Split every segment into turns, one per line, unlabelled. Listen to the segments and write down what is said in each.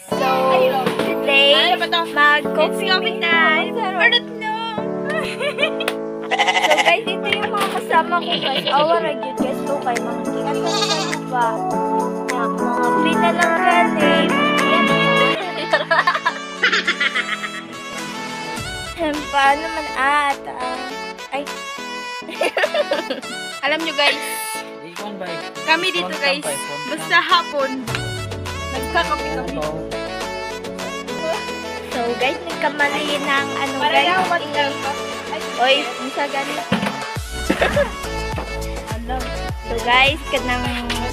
So, today, mag-coffee time. So, guys, ito yung mga kasama ko, guys. Awara yun, guys. So, kayo, makikita ko ba? Mga pinalanggaling. Paano man ay.
Alam nyo, guys. Kami dito, guys. Basta hapon. Nagkakapi kami.
So, guys, nagkamali ng guys. Oy, isa ganit. So, guys, kanang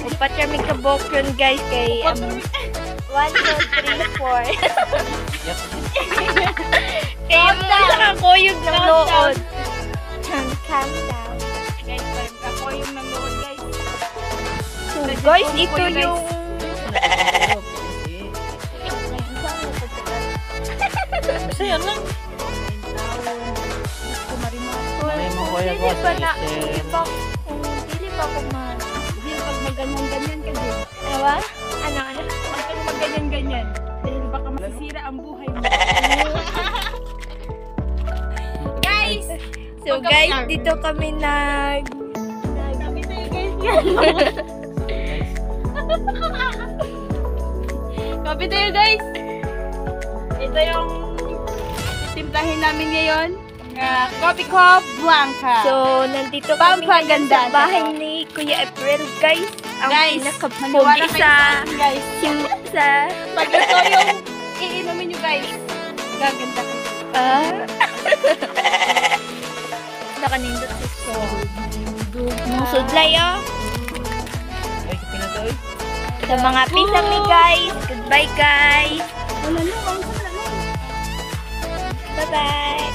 upat kami kabok yun, guys, kay 1, 2, 3, 4. Kaya mo nakakuyog ng lood. Calm down.
Guys, nakakuyog ng lood, guys.
So, guys, ito yung...
Masaya lang.
Dili ba ko man?
Hindi, pag maganyan-ganyan ka din.
Ano?
Pag maganyan-ganyan. Dahil baka masisira ang buhay mo. Guys!
So, guys, dito kami
Kami tayo, guys. Kami tayo, guys. Ito yung timplahin namin ngayon. Coffee Cup Blanca.
So, nandito kami ngayon
Pampaganda.
sa bahay ni Kuya April, guys. Ang
Guys,
pinakapogi sa...
guys.
sa...
Pag ito yung iinumin nyo, guys. Gaganda ko.
Nakanindot sa Musudlay, oh. Sa mga pisang ni guys. Goodbye, guys.
Wala na, wala na.
Bye-bye.